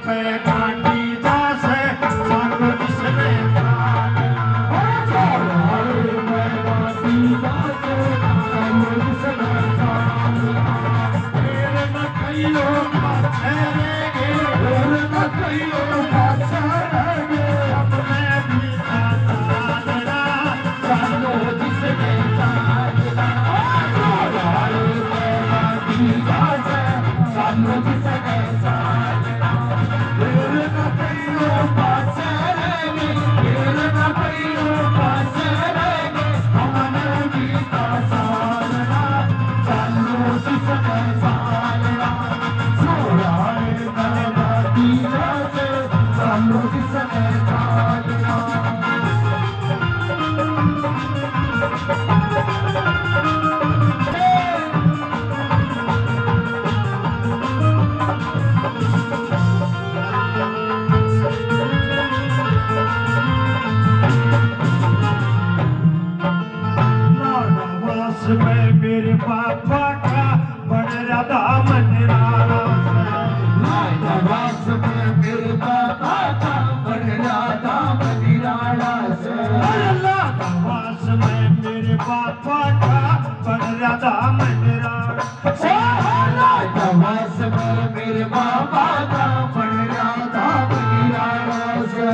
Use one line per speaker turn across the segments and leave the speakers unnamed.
पे गांडी जासे सानू जिसने
चौराहे पे गांडी जासे सानू जिसने
फिर न कहियो पाछे रहेंगे
फिर न कहियो पाछे रहेंगे
अपने भी चालना
सानू जिसने चालना चौराहे पे गांडी जासे सानू जिसने चालना फिर न कहियो पाछे रहेंगे फिर न कहियो पाछे रहेंगे हमने भी चालना सानू जिसने चालना चौराहे पे गांडी जासे सानू जिसने चालना
लाडवास में मेरे पापा का बन राधा मंदिराना
लाडवास में मेरे पापा का बन राधा मंदिराना से
लाडवास में मेरे पापा का बन राधा मंदिराना
लाडवास में मेरे पापा का बन राधा मंदिराना से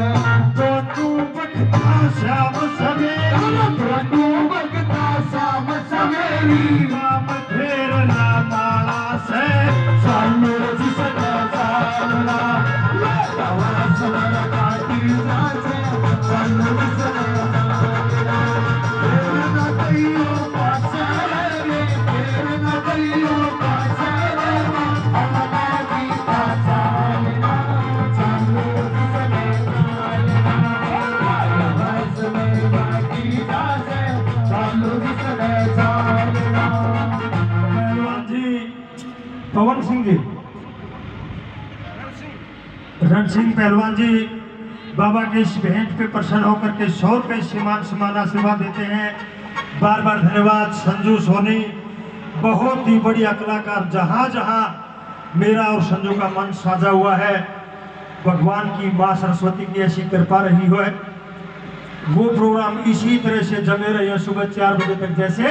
तो तू बखता श्याम सवेरे
तू बगता शाम सवेरी
राम फेर ना माला से
सानू जिसने चालना लाडवास में गांडी जासे सानू जिसने चालना फिर न कहियो पाछे रहेंगे फिर न कहियो पाछे रहेंगे हमने भी चालना सानू जिसने चालना लाडवास में गांडी जासे सानू जिसने चालना
पहलवान जी पवन सिंह जी रण सिंह पहलवान जी बाबा के इस भेंट पे प्रसन्न होकर के 100 रुपये समान आशीर्वाद देते हैं। बार बार धन्यवाद। संजू सोनी बहुत ही बढ़िया कलाकार, जहाँ जहाँ मेरा और संजू का मन साझा हुआ है भगवान की माँ सरस्वती की ऐसी कृपा रही है। वो प्रोग्राम इसी तरह से जमे रहे हैं सुबह 4 बजे तक, जैसे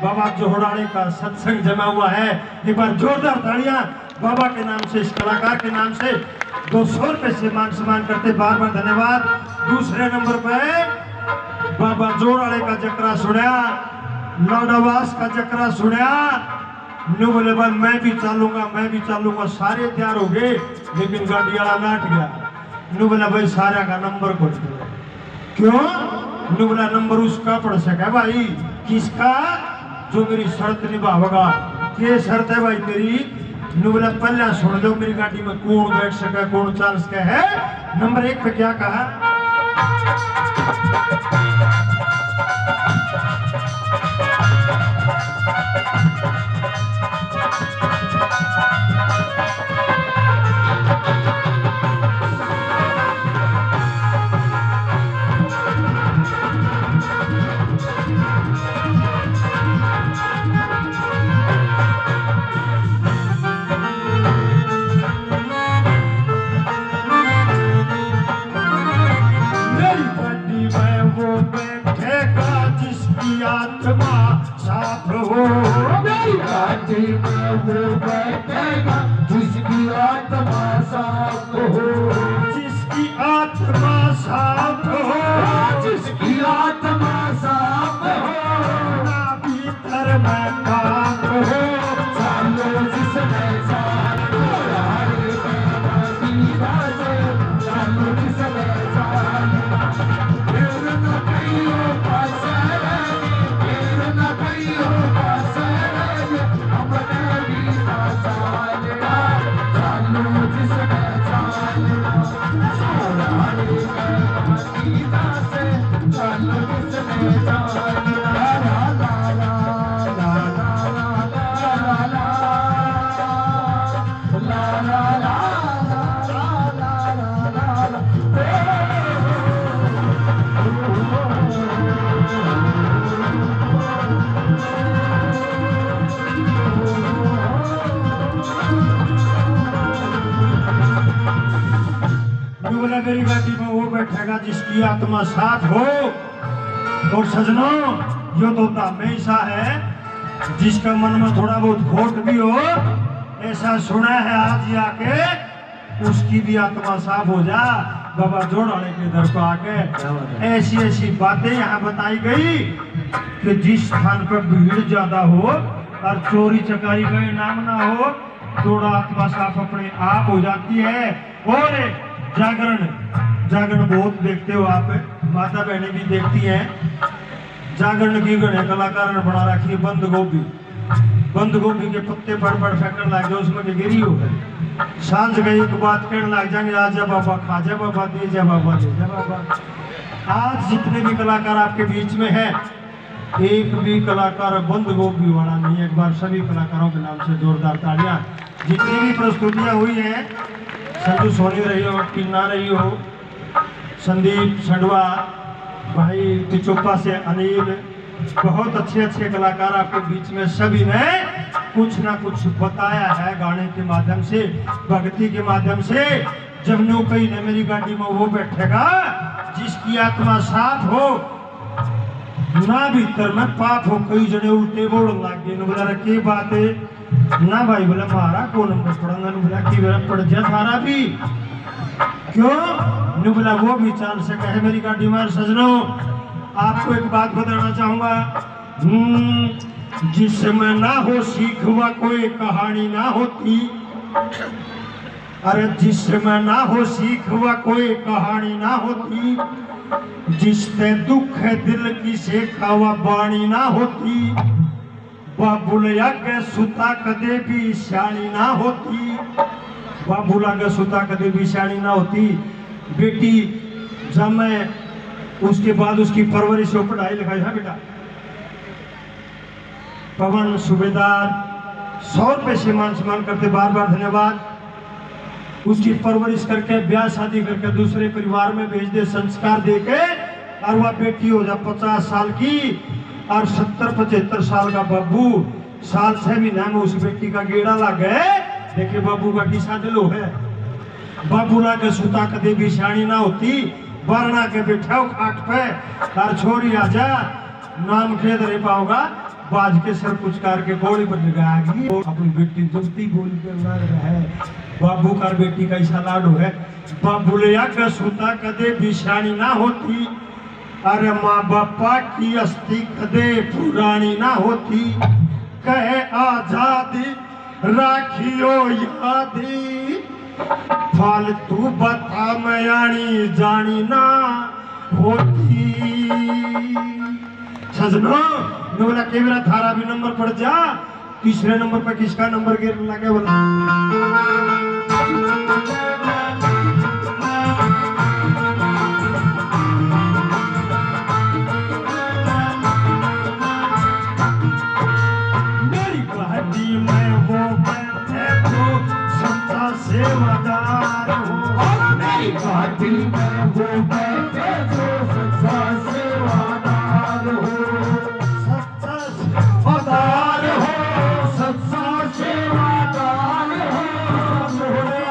बाबा जोहराणे का सत्संग जमा हुआ है। एक बार जोरदार तालियां बाबा के नाम से, इस कलाकार के नाम से 200 रुपये से मान सम्मान करते, बार बार धन्यवाद। दूसरे नंबर पे बाबा जोराणे का जकरा सुनया, लाडवास का जकरा सुनया, न्यू बोले भाई मैं भी चालूंगा। सारे तैयार हो गए लेकिन गाड़ी वाला नाट गया। न्यू बोला भाई सारा का नंबर को क्यों? न्यू बोला नंबर उसका पड़ सके भाई। किसका? जो मेरी शर्त निभावेगा। ये शर्त है भाई तेरी? न्यू बोला पहले सुन लो, मेरी गाड़ी में कौन बैठ सके, कौन चल सके है। नंबर 1 पे क्या कहा? आत्मा साफ हो,
मेरी गाड़ी में वो बैठेगा जिसकी आत्मा साफ हो,
जिसकी आत्मा साफ हो,
जिसकी आत्मा साफ हो,
ना भीतर में पाप हो।
सालो जिसने सालो हारे सालो जिसने सालो फिर न कहियो पाछे फिर न कहियो पाछे हमने भी चालना सालो जिसने चालना सालो हारे सालो जिसने चालना ला ला ला ला ला ला ला
गाड़ी में वो बैठेगा जिसकी आत्मा साफ हो। और सजनों, यो तो हमेशा है जिसका मन में थोड़ा बहुत खोट भी हो, ऐसा सुना है आज आके उसकी भी आत्मा साफ हो जा। बाबा जोड़ाने के दर को आके ऐसी ऐसी बातें यहाँ बताई गई कि जिस स्थान पर भीड़ ज्यादा हो और चोरी चकारी का इनाम ना हो, थोड़ा आत्मा साफ अपने आप हो जाती है। और जागरण बहुत देखते हो आप, माता बहनें भी देखती हैं। जागरण की गणे कलाकार ने बना रखी है बंद गोभी के पत्ते बड़ फेंकने लग जाए, उसमें गिरी हो गई। सांझ गई एक बात कहने लग जाएंगे, आजा बाबा, खाजा बाबा, दे जा बाबा, दे जा बाबा। आज जितने भी कलाकार आपके बीच में है, एक भी कलाकार बंद गोभी वाला नहीं। एक बार सभी कलाकारों के नाम से जोरदार तालियां। जितनी भी प्रस्तुतियां हुई हैं, संजू सोनी रही हो, टीना रही हो, संदीप संडवा, भाई पिचोपा से अनिल, बहुत अच्छे कलाकार आपके बीच में, सभी ने कुछ ना कुछ बताया है गाने के माध्यम से, भक्ति के माध्यम से। जब नो कहीं ने मेरी गाड़ी में वो बैठेगा जिसकी आत्मा साफ हो, ना भीतर में पाप हो। कई जने उल्टे बोल लग गए, बोला की बात है ना भाई, बोला मारा को नंबर पढ़ांगा, बोला की बोला पढ़ जा थारा भी क्यों, नु बोला वो भी चाल से कहे मेरी गाड़ी में। सजनों, आपको एक बात बताना चाहूंगा, जिसमें ना हो सीख व कोई कहानी ना होती। अरे जिसमें ना हो सीख व कोई कहानी ना होती, जिससे दुख है दिल की शेखा व बाणी ना होती। बाबुलया के सुता कदे भी शानी ना होती, बाबूला के सुता कदे भी शानी ना होती। बेटी जमे उसके बाद उसकी परवरिश हो, पढ़ाई लिखाई है बेटा। पवन सूबेदार 100 रुपये से मान सम्मान करते, बार बार धन्यवाद। उसकी परवरिश करके ब्याह शादी करके दूसरे परिवार में भेज दे, संस्कार दे के, और वह बेटी हो जा 50 साल की और 70-75 साल का बाबू। साल 6 महीना में उस बेटी का गेड़ा लग गए। देखिए बाबू का किसा दिलो है। बाबू ला के सुता कदे भी शानी ना होती, वरना के बैठा खाट पे, तार छोरी आजा नाम खेद रह पाओगा, बाज के सर पुचकार के गोली पर लगाएगी। अपनी बेटी दुखती बोल के लड़ रहा है, बाबू का बेटी का ऐसा लाडो है। बाबू ले आकर सुता कदे भी शानी ना होती, अरे माँ बापा की अस्थि कदे पुरानी ना होती। कहे आजादी राखियो यादी, फालतू बता मयानी जानी ना होती। सजनों, बोला के मेरा थारा भी नंबर पड़ जा। तीसरे नंबर पर किसका नंबर गिर लगे बोला, मेरी गाड़ी में वो बैठे तो सच्चा सेवादार हो।
मेरी गाड़ी में वो बैठे तो सच्चा सेवादार हो।
सच्चा सेवादार हो,
सच्चा सेवादार हो।
मोहरे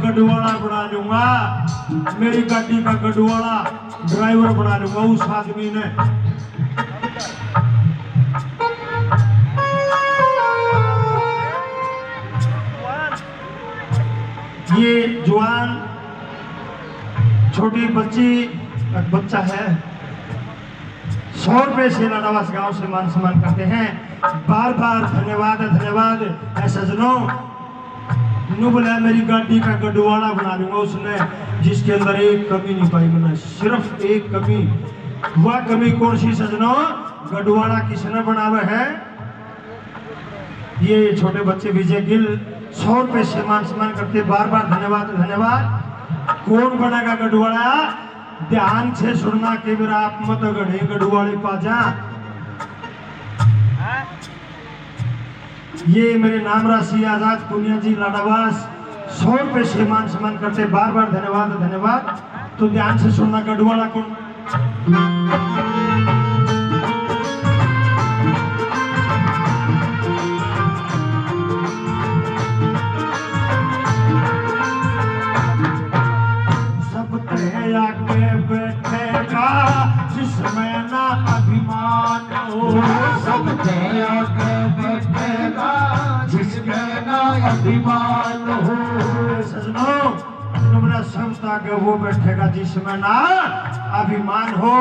गडवाला बना लूंगा, मेरी गाड़ी का गडवाला ड्राइवर बना लूंगा उस आदमी ने। ये जवान छोटी बच्ची, एक बच्चा है, 100 रुपए से लाडावास गांव से मान सम्मान करते हैं। बार बार धन्यवाद धन्यवाद। ऐसा सज्जनों नु बोला मेरी गाड़ी का गडवाला बना लूंगा उसने, जिसके अंदर एक कमी नहीं पाई मैंने, सिर्फ एक कमी। वह कमी कौन सी सज्जनों? गडवाला किसने बनावे है? ये छोटे बच्चे विजय गिल 100 रुपए से मान सम्मान करते, बार बार धन्यवाद धन्यवाद। कौन बनेगा गडवाला? ध्यान से सुनना के मेरा आप मत गढ़े गडवाले पाजा। ये मेरे नाम राशि आजाद पुनिया जी लाडावास 100 रुपए से मान सम्मान करते, बार बार धन्यवाद धन्यवाद। तो ध्यान से सुनना गडवाला कौन? आके बैठेगा जिसमें ना अभिमान हो,
सब आके बैठेगा जिसमें ना अभिमान हो।
सजनों तुमने शब्द आगे वो बैठेगा जिसमें ना अभिमान हो।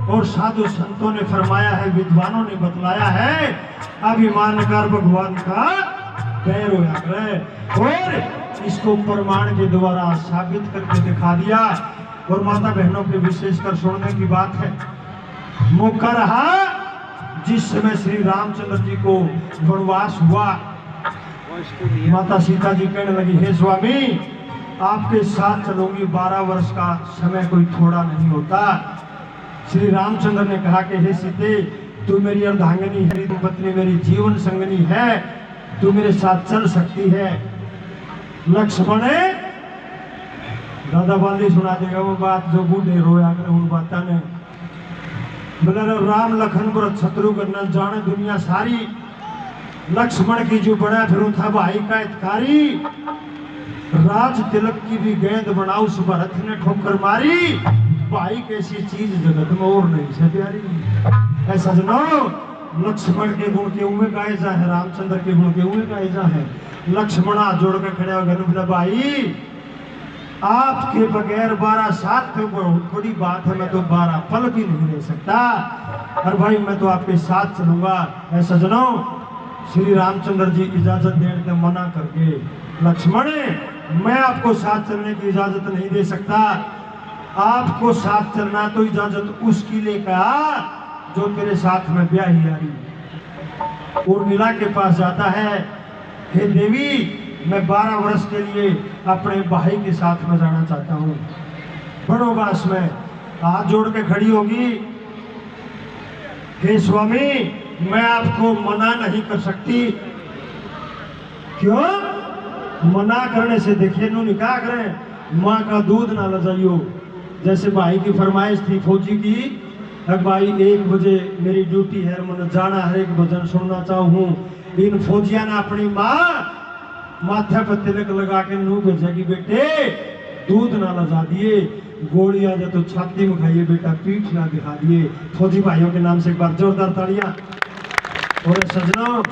और साधु संतों ने फरमाया है, विद्वानों ने बतलाया है, अभिमान कर भगवान का पैर होया करे। और इसको प्रमाण के द्वारा साबित करके दिखा दिया। और माता बहनों के विशेषकर सुनने की बात है, मौका रहा जिस समय श्री रामचंद्र जी को वनवास हुआ, माता सीता जी कहने लगी, हे स्वामी आपके साथ चलूंगी, 12 वर्ष का समय कोई थोड़ा नहीं होता। श्री रामचंद्र ने कहा कि हे सीते तू मेरी अर्धांगिनी है, तू पत्नी मेरी जीवन संगनी है, तू मेरे साथ चल सकती है। लक्ष्मण दादा बाली सुना देगा वो बात जो बूढ़े रोया करे उन बात ने। बोले राम लखन भरत शत्रुघ्न जाने दुनिया सारी, लक्ष्मण की जो बड़ा फिर था भाई का हितकारी, राज तिलक की भी गेंद बना उस भरत ने ठोकर मारी, भाई कैसी चीज जगत में और नहीं से प्यारी। ऐसा जनो लक्ष्मण के गुण के उमे गाए जा है, रामचंद्र के गुण के उमे गाए जा है। लक्ष्मणा जोड़ के खड़े हो गए, भाई आपके बगैर 12 साथ तो बहुत बड़ी बात है, मैं तो 12 पल भी नहीं रह सकता, और भाई मैं तो आपके साथ चलूंगा। ऐसा जनों श्री रामचंद्र जी इजाजत देने के मना करके, लक्ष्मण मैं आपको साथ चलने की इजाजत नहीं दे सकता, आपको साथ चलना तो इजाजत उसकी लेकर जो तेरे साथ में ब्याही आ रही। उर्मिला के पास जाता है, हे देवी मैं 12 वर्ष के लिए अपने भाई के साथ में जाना चाहता हूँ। बड़ोबास में हाथ जोड़ के खड़ी होगी, हे स्वामी मैं आपको मना नहीं कर सकती। क्यों? मना करने से देखिए नु निकाह करें, माँ का दूध ना लजाइयो। जैसे भाई की फरमाइश थी फौजी की, भाई 1 बजे मेरी ड्यूटी है, मुझे जाना है, एक भजन सुनना चाहूँ। इन फौजिया ने अपनी माँ माथे पर तिलक लगा के नू भेजेगी, बेटे दूध ना लजा दिए, गोली आ जाए तो छाती में खाइए बेटा, पीठ ना दिखा दिए। फौजी भाइयों के नाम से एक बार जोरदार तालियां। और सजनों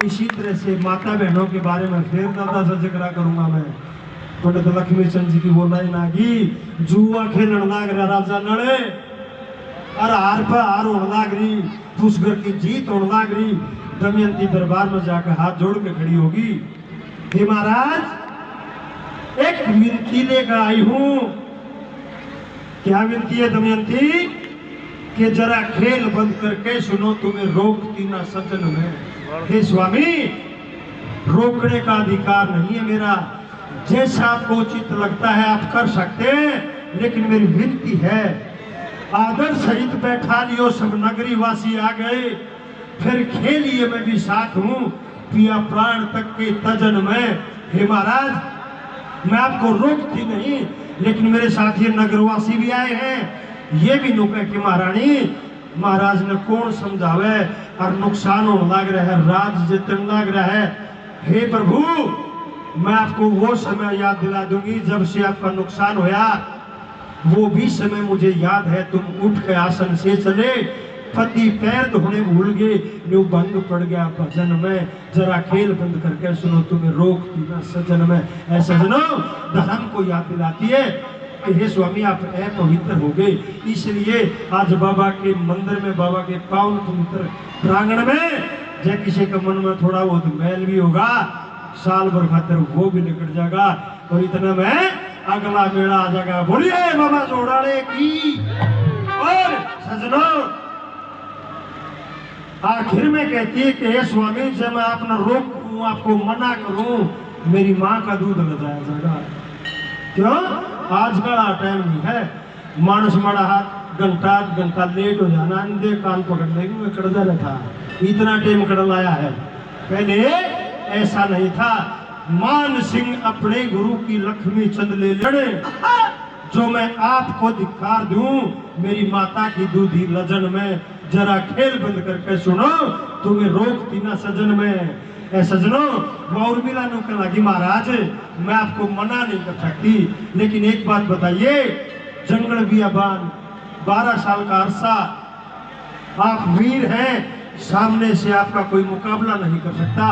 इसी तरह से माता बहनों के बारे में फिर दादा से जिक्र करूंगा मैं। पंडित लक्ष्मी चंद जी की बोल रही नागी, जुआ खेलन लाग रहा राजा नड़े, और हार पर हार होने लाग रही, पुष्कर की जीत होने लाग रही। दमयंती दरबार में जाकर हाथ जोड़ के खड़ी होगी, हे महाराज एक विनती लेकर आई हूं। क्या विनती है दमयंती? कि जरा खेल बंद करके सुनो, तुम्हें रोकती ना सजन में। हे स्वामी रोकने का अधिकार नहीं है मेरा, जैसा आपको उचित लगता है आप कर सकते हैं, लेकिन मेरी विनती है आदर सहित बैठा लियो, सब नगरी वासी आ गए, फिर खेलिए मैं भी साथ हूं, पिया प्राण तक के तजन में। हे महाराज मैं आपको रोकती नहीं, लेकिन मेरे साथ ये नगरवासी भी आए हैं, ये भी नुके कि महारानी महाराज ने कौन समझावे, और नुकसान होने लग रहा है, राज जितन लग रहा है। हे प्रभु मैं आपको वो समय याद दिला दूंगी जब से आपका नुकसान होया। वो भी समय मुझे याद है, तुम उठ के आसन से चले, पति पैर धोने भूल गए, न्यू भंग पड़ गया भजन में, जरा खेल बंद करके सुनो, तुम्हें रोकती ना सजन में। ऐ सजनों, धर्म को याद दिलाती है कि हे स्वामी आप पवित्र हो गए। इसलिए आज बाबा के मंदिर में, बाबा के पावन पवित्र प्रांगण में, जब किसी के मन में थोड़ा बहुत मैल भी होगा, साल भर खातिर वो भी निकट जाएगा, और इतना में अगला मेला आ जाएगा। बोलिए बाबा जोड़ाने की। और सजनों, आखिर में कहती है कि हे स्वामी जब मैं अपना रोकूं, आपको मना करूं, मेरी माँ का दूध लगाया जाएगा। क्यों? आज का टाइम नहीं है, मानस माड़ा हाथ घंटा लेट हो जाना, दे कान पकड़ने की मैं कड़ जाना था, इतना टाइम कड़ लाया है। पहले ऐसा नहीं था। मान सिंह अपने गुरु की लक्ष्मी चंद ले लड़े, जो मैं आपको धिक्कार दूं, मेरी माता की दूधी लजन में, जरा खेल बंद करके सुनो, तुम्हें रोकती ना सजन में। ऐ सजनों, गौर मिला नुकल लगी महाराज, मैं आपको मना नहीं कर सकती, लेकिन एक बात बताइए, जंगल बियाबान 12 साल का अरसा, आप वीर हैं, सामने से आपका कोई मुकाबला नहीं कर सकता,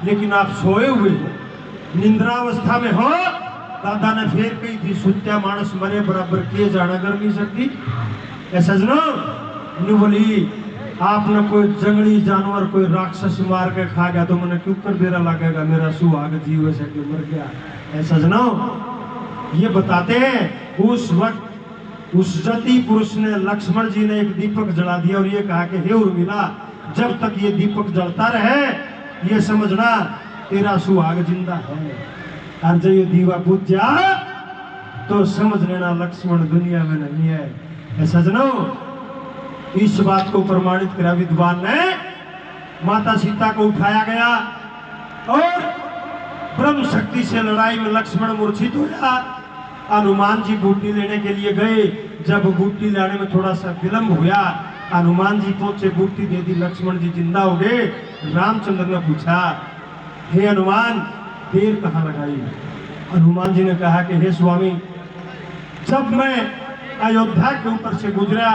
लेकिन आप सोए हुए हो, निंद्रावस्था में हो। दादा ने फेर कही थी, सुत्या मानस मरे बराबर किए जाना कर नहीं सकती। ऐ सजनों, नु बोली आपने कोई जंगली जानवर, कोई राक्षस मार के खा गया तो मैंने क्यों कर देरा लगेगा, मेरा सुहाग जीव से क्यों मर गया। ऐ सजनों, ये बताते हैं उस वक्त उस जति पुरुष ने, लक्ष्मण जी ने एक दीपक जला दिया और ये कहा कि हे उर्मिला, जब तक ये दीपक जलता रहे, ये समझना तेरा सुहाग जिंदा है, और जब ये दीवा बुझ जा तो समझ लेना लक्ष्मण दुनिया में नहीं है। ऐ सजनों, इस बात को प्रमाणित करा विद्वान ने, माता सीता को उठाया गया और ब्रह्म शक्ति से लड़ाई में लक्ष्मण मूर्छित हुआ। हनुमान जी बूटी लेने के लिए गए, जब बूटी लाने में थोड़ा सा विलंब हुआ, हनुमान जी पहुंचे, बूटी दे दी, लक्ष्मण जी जिंदा हो गए। रामचंद्र ने पूछा, हे हनुमान देर कहाँ लगाई? हनुमान जी ने कहा कि हे स्वामी, जब मैं अयोध्या के ऊपर से गुजरा,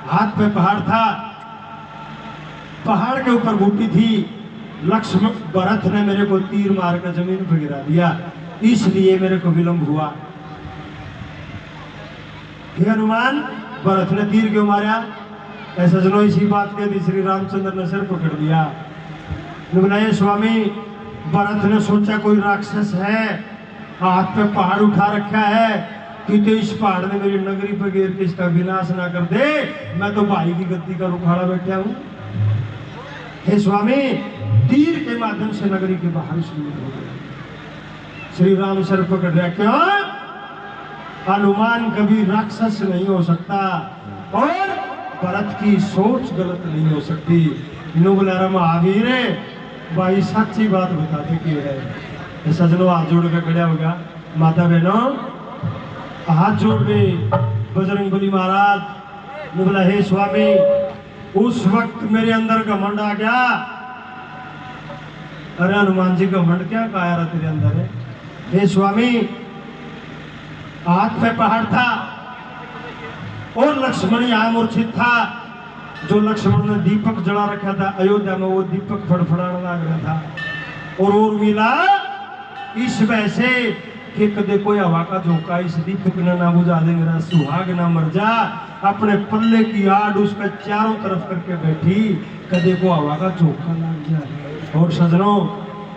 हाथ पे पहाड़ था, पहाड़ के ऊपर बूटी थी, लक्ष्मण भरत ने मेरे को तीर मार कर जमीन पर गिरा दिया, इसलिए मेरे को विलंब हुआ। हे हनुमान, भरत ने तीर क्यों मारा? ऐसा जनो इसी बात के लिए श्री रामचंद्र ने सिर पकड़ दिया। बोला स्वामी, भरत ने सोचा कोई राक्षस है, हाथ पे पहाड़ उठा रखा है, कि तो इस पहाड़ ने मेरी नगरी पर गिर के इसका विनाश ना कर दे, मैं तो भाई की गद्दी का रुखाड़ा बैठा हूं। हे स्वामी, तीर के माध्यम से नगरी के बाहर शुरू हो गए। श्री राम सर पकड़ रहा, क्यों? हनुमान कभी राक्षस नहीं हो सकता और भरत की सोच गलत नहीं हो सकती। नुबला महावीर भाई सच्ची बात बताते कि है। सजनों, हाथ जोड़ कर खड़ा होगा, माता बहनों हाथ जोड़ गए, बजरंगबली महाराज ने बोला, हे स्वामी, उस वक्त मेरे अंदर घमंड आ गया। अरे हनुमान जी, घमंड क्या काया रहा तेरे अंदर है? हे स्वामी, हाथ पे पहाड़ था और लक्ष्मण यहाँ मूर्छित था, जो लक्ष्मण ने दीपक जला रखा था अयोध्या में, वो दीपक फड़फड़ाने लग रहा था। और उर्मिला इस वैसे कि कदे कोई हवा का झोंका इस दीपक ने ना बुझा दे, मेरा सुहाग ना मर जा। अपने पल्ले की आड़ उसका चारों तरफ करके बैठी, कदे को हवा का झोंका लग जाए। और सजनों,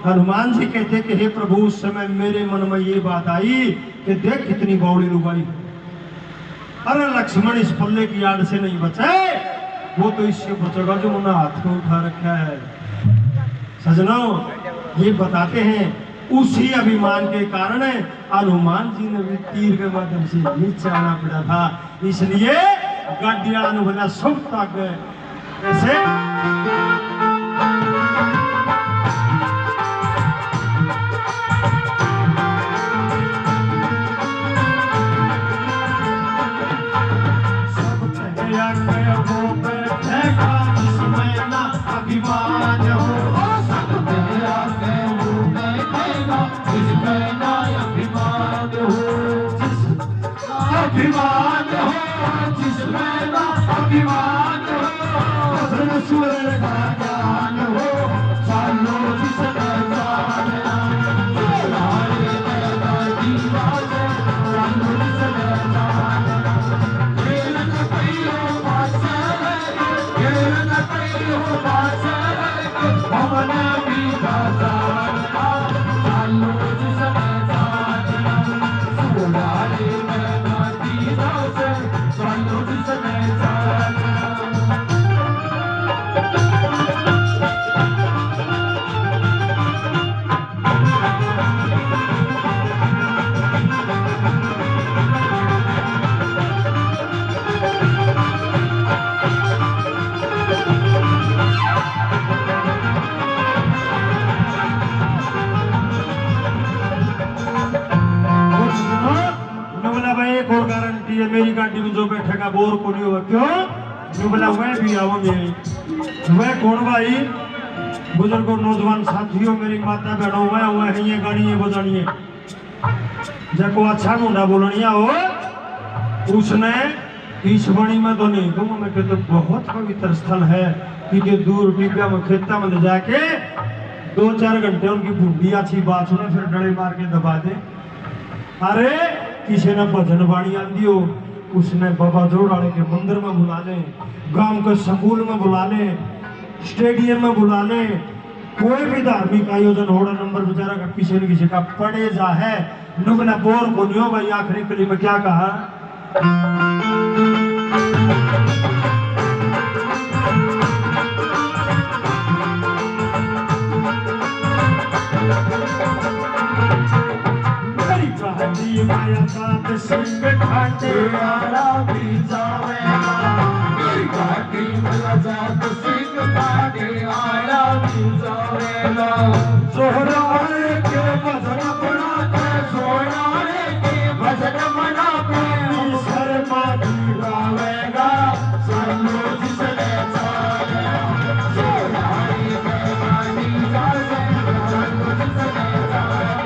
हनुमान जी कहते कि हे प्रभु, उस समय मेरे मन में ये बात आई कि देख कितनी बौड़ी लुगाई, अरे लक्ष्मण इस पल्ले की आड़ से नहीं बचे, वो तो इससे बचेगा जो उन्होंने हाथ में उठा रखा है। सजनों, ये बताते हैं उसी अभिमान के कारण हनुमान जी ने भी तीर के माध्यम से नीचे आना पड़ा था, इसलिए गाड़िया ने बोला सब तक कैसे
अभिमान हो, सब तेरा के मुंह में देगा, अभिमान हो जिसमें ना अभिमान हो सुर का ज्ञान हो चालो जिसमें जाना सोनारे पैदा दीवा से चालो जिसमें जाना खेल न कहियो बादशाह खेल न कहियो बादशाह भवन भी जाना चालो जिसमें जाना सोनारे पैदा दीवा से चालो जिसमें जाना
नुबला भाई एक और गारंटी है मेरी गाड़ी में जो बैठेगा बोर को नहीं होगा क्यों नुबला वह भी आओगे वह कौन भाई बुजुर्गों नौजवान साथियों मेरी माता बहनों वह है ये गाड़ी है बजानी है जको अच्छा मुंडा बोलनिया हो उसने इस बणी में तो नहीं कहूँ मैं कहते बहुत पवित्र स्थल है कि दूर टिब्या में खेता में ले जाके 2-4 घंटे उनकी बुढ़ी अच्छी बात सुने फिर डड़े मार के दबा दे अरे किसी ने भजन वाणी आंदी हो उसने बाबा जोड़ वाले के मंदिर में बुला ले गांव के स्कूल में बुला ले स्टेडियम में बुला ले कोई भी धार्मिक आयोजन हो नंबर बेचारा का किसी न किसी का पड़े जा है नुबला बोर को नहीं हो भाई आखिरी कली में क्या कहा माया साथ सिंह घाटे
आला भी जावेगा घाटी में जात सिंह घाटे आला भी जावेगा
सोहराए के भजन
बना के सोनारे के भजन बना के
शर्मा
गावेगा सालो जिसने जाना सोनारे में गानी जावे सालो जिसने जाना